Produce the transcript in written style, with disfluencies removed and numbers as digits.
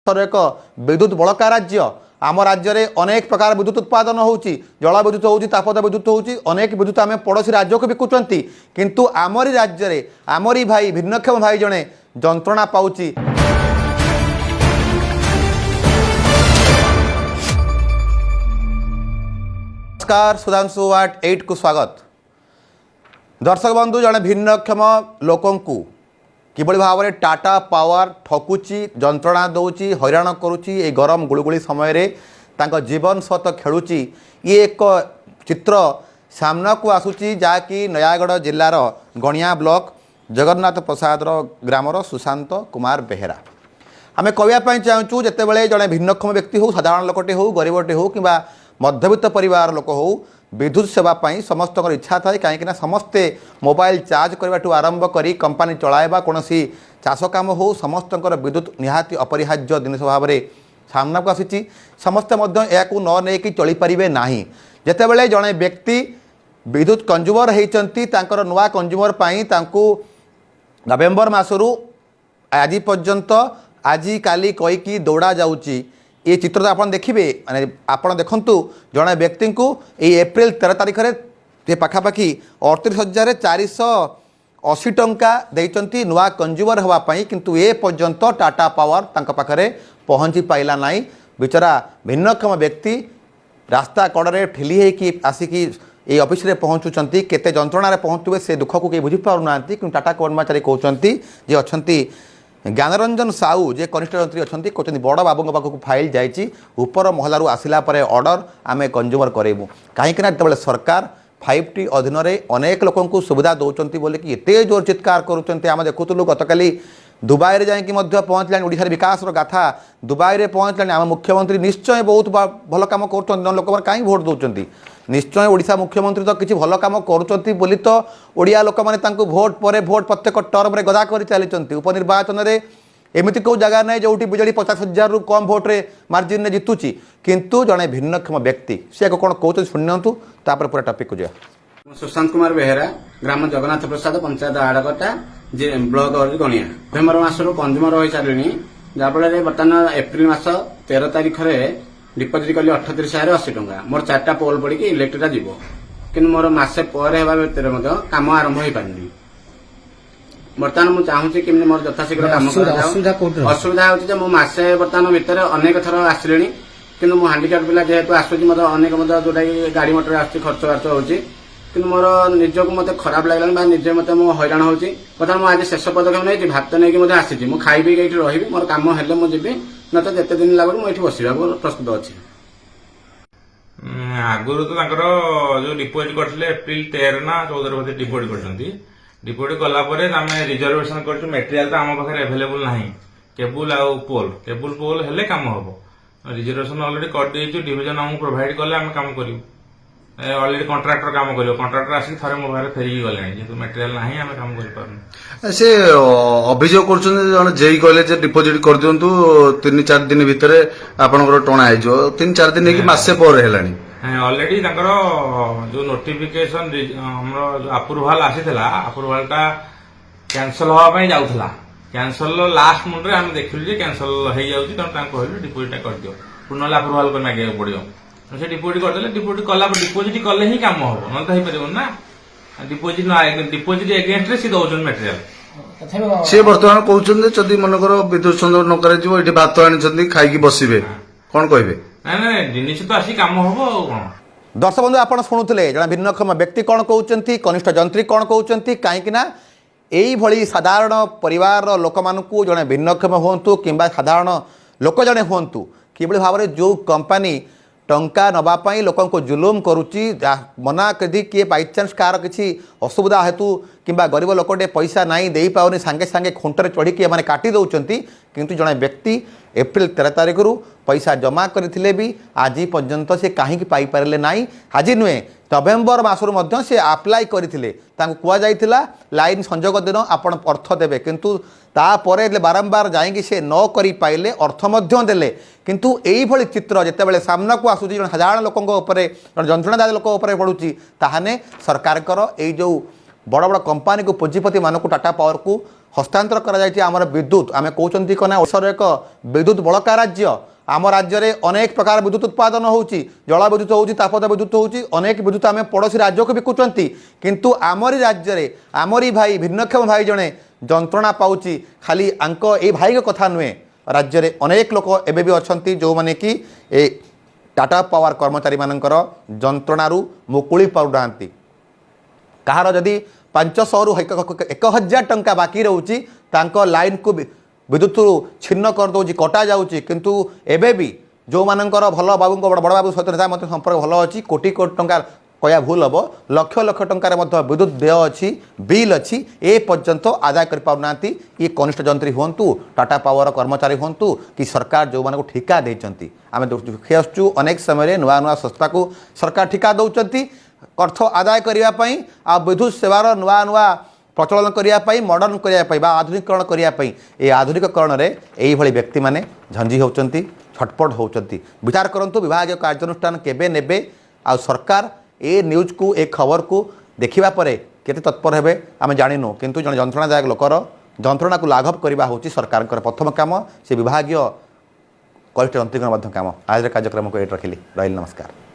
एक विद्युत बड़का राज्य आम राज्य में अनेक प्रकार विद्युत उत्पादन होची जल विद्युत होची तापद विद्युत होची अनेक विद्युत आम पड़ोशी राज्य को बिकुचंती किंतु आमरी राज्य में आमरी भाई भिन्नक्षम भाई जड़े जंत्रणा पाउची। नमस्कार सुधांशु आट 8 को स्वागत। दर्शक बंधु जड़े भिन्नक्षम लोकंकु किभली भाव में टाटा पावर ठकुची जंत्रणा दौची हैरान करुच्ची ए गरम गुड़गुड़ी समय रे तांको जीवन सहित खेलुची ये एक चित्र सामना को आसूची जहाँकि नयागढ़ जिलार गणिया ब्लॉक जगन्नाथ प्रसाद ग्रामर सुशांत कुमार बेहेरा आम कहवाई चाहूँ जितेबाला जड़े भिन्नक्षम व्यक्ति हो साधारण लोकटे हो गरीबटे हो कि मध्यवित्त परिवार लोक हो विद्युत सेवा समस्त इच्छा थाए कहीं समस्ते मोबाइल चार्ज करने आरंभ कर कंपानी चलाइबा कौन चाष कम हो समस्त विद्युत निहाती अपरिहार्य जिन भाव में सामना को आसी समस्ते या न नहीं चली पारे ना जितेबाला जड़े व्यक्ति विद्युत कंज्यूमर होती नुआ कंज्यूमर नवेम्बर मासरू आज पर्यंत आज काली कहीकि दौड़ा जाऊँगी ये चित्र तो आप देखिए माने आप देखु जड़े व्यक्ति को ये एप्रिल 13 तारिख में पाखापाखि 38,480 टंका देइचंती नुआ कंज्यूमर होगापाई किंतु ए पर्यंत टाटा पावर तांका पाखरे पहुँची पाइला नाई बिचरा भिन्नक्षम व्यक्ति रास्ता कड़े ठेली होगी आसिकी ये ऑफिस रे पहुँचुंट केते जंत्रणा पहुँचुए से दुख को कहीं बुझीपार कि टाटा कर्मचारी कहते जे अच्छा ज्ञानरंजन साहू जे कनिष्ठ जंत्री अच्छा कहते बड़ बाबू पाखक फाइल जाइए ऊपर महलारू आसला ऑर्डर आम कंज्यूमर करेबू कहीं जो सरकार 5T अधीन अनेक लोक सुविधा दौरान बोले कि एत जोर चित्कार करें देखुलू गतकाली दुबई में जाकि पहुँचला ओडिशा विकास गाथा दुबई में पहुँचला आम मुख्यमंत्री निश्चय बहुत भल कम कर लोक कहीं भोट दौरान निश्चय ओडिशा मुख्यमंत्री तो किसी भल कम करुँच बोली तो ओडिया लोक मैंने भोट पर भोट प्रत्येक टर्म में गदा कर चली उपनिर्वाचन में एमती कौ जगह ना जो विजेडी 50,000 रु कम भोट्रे मार्जिन ने जितुची किंतु जड़े भिन्नक्षम व्यक्ति सी कौन कहते शुणु तापर पूरा टॉपिक को जा। सुशांत कुमार बेहेरा ग्राम जगन्नाथ प्रसाद पंचायत आड़कटा ब्लॉक गणिया नवेम्बर मासरू कंज्यूमर हो सारे जहाँफल बर्तमान एप्रिल मास 13 तारिख में डिपोजिट कली 38,080 टंका मोर 4टा पोल पड़ी इलेक्ट्रिक जीव कि मोर मसे पर कम आरंभ हो पारे बर्तमान मुझे चाहूँगी कि मोर यथाशीघ्र कम असुविधा हो मसे बर्तमान भितर अनेक थर आसिले कि हांडिक्याप पिला जेहेतु आसूँ मतलब अनेक जोटा गाड़ी मोटर आर्च खर्च बार्च होती कि मोर निजक मत खराब लगला निजे मत हैरान होती बर्तमान मुझे आज शेष पदक्षेप नहीं भात नहीं आसी मुझे खाइबी ये रही मोर कम हेल्ले मुझे जी न तो जिते दिन लगू मुझे बसवा प्रस्तुत अच्छी आगुरी तो जो डिपोजिट करते एप्रिल 13 ना 14 बजे डिपोजिट करते डिपोजिट कलापर आम रिजर्वेशन कर मेटेरियाल तो आम पाखे एभेलेबल ना केबुल आउ केबुल पोल हेले कम हम रिजर्वेशन अलरेडी कर डिविजन आमको प्रोवाइड कले आम कम करूँ अलरेडी कंट्राक्टर काम करियो कंट्राक्टर आसिक थरे मो बारे फेरिकी गले जेतु मटेरियल नाही आमे काम करि पारनु से अभियोग करछन जण जेई कहले जे डिपोजिट कर दियंतु 3-4 दिन भितर आपनकर टणा आइ जो 3-4 दिन की मासे पर हेलानी अलरेडी तांकर जो नोटिफिकेशन हमरो जो अप्रूवल आसीथला अप्रूवलटा कैंसिल होवा पई जाउथला कैंसिल लास्ट मोड रे हम देखिलु जे कैंसिल हे जाउची त तां कहलु डिपोजिट कर दियो पुनः अप्रूवल कर मागे पड़ियो से डिपोजिट करदे डिपोजिट कला डिपोजिट कले ही काम हम न तो हो पारे ना डिपोजिट एगेंस्ट रे सी दौन मटेरियल से बर्तमान कहउछन जदि मनकर विद्युत संयोग न करे जीव एठी भात आनी खाई बसबे कौन कहबे ना ना जिनिस तो आसी काम हम कौन। दर्शक बंधु आप शुणुले जड़े भिन्नक्षम व्यक्ति कौन कहते कनिष्ठ जंत्री कौन कहते कहीं भली साधारण परिवार लोक मानू जड़े भिन्नक्षम हूँ कि साधारण लोक जड़े हूँ कि भाव में जो कंपानी टंका नवापाई लोक जुलुम करुच्ची मना कदी किए बाईचान्स कार किसी असुविधा हेतु कि गरीब लोकटे पैसा नहीं दे पाने सांगे सांगे खुंटर चढ़ी मैंने काटी दौरान किंतु जड़े व्यक्ति एप्रिल 13 तारिख रु पैसा जमा करथिले भी आज पर्यंत से कहीं पाइपारे ना आज नुहे नवेम्बर मासरू से आप्लाय करथिले कुआ जाइथिला लाइन संजोग दिन आपण अर्थ देवे किंतु तापर बारंबार जाइए से न करि पाइले अर्थ देले किंतु यही भली चित्र जितेबाला सामना को आसूँ जो साधारण लोक जंत्रणादायी लोक पड़ुची ताहाने सरकार जो बड़ बड़ कंपानी को पुंजीपति मानक टाटा पावर को हस्तांतर कर विद्युत आम कहते कना ओडिशार एक विद्युत बड़का राज्य आम राज्य में अनेक प्रकार विद्युत उत्पादन होची जल विद्युत होची तापद विद्युत होची अनेक विद्युत आम पड़ोशी राज्य को बिकुचंती किंतु आमरी राज्य में आमरी भाई भिन्नक्षम भाई जड़े जंत्रणा पाउची खाली आंक ए भाई के कथा नुहे राज्य में अनेक लोक एबे भी अच्छा जो मैंने कि ए टाटा पावर कर्मचारी मानकर जंत्रणारू मुकुली पाउना कहार जदि 500 रु 1000 टंका बाकी रोची तांको लाइन को विद्युत छिन्न कर दौर कटा जाऊँगी किंतु एबे भी जो मानकर भल बाबू बड़ बाबू सहित मत संपर्क भल अच्छी कोटी कोटी टंका कया भूल हम लक्ष लक्ष टंकार विद्युत देय अच्छी बिल अच्छी ए पर्यंत आदाय कर पाउना ये कनिष्ठ जंत्री हूँ टाटा पावर कर्मचारी हूँ कि सरकार जो मानक ठिका देती आम देखी आसचु अनेक समय नुआ नुआ संस्था को सरकार ठिका दौरान अर्थ आदाय करने आ विद्युत सेवार नुआ नुआ प्रचलन करने मॉडर्न करने आधुनिकरण करने ये आधुनिकरण में यही व्यक्ति माने झंझी होती छटपट होती विचार करूँ विभाग कार्यानुष्ठान केबे नेबे आ सरकार ए न्यूज को ए खबर को देखा पर केते तत्पर हेबे आम जानिनु किंतु जन जंत्रणादायक लोकर जंत्रणा को लाघव करवा होची सरकार प्रथम काम से विभागीय कनिष्ठ जंत्रीगण काम आज कार्यक्रम को ये रखिली रही नमस्कार।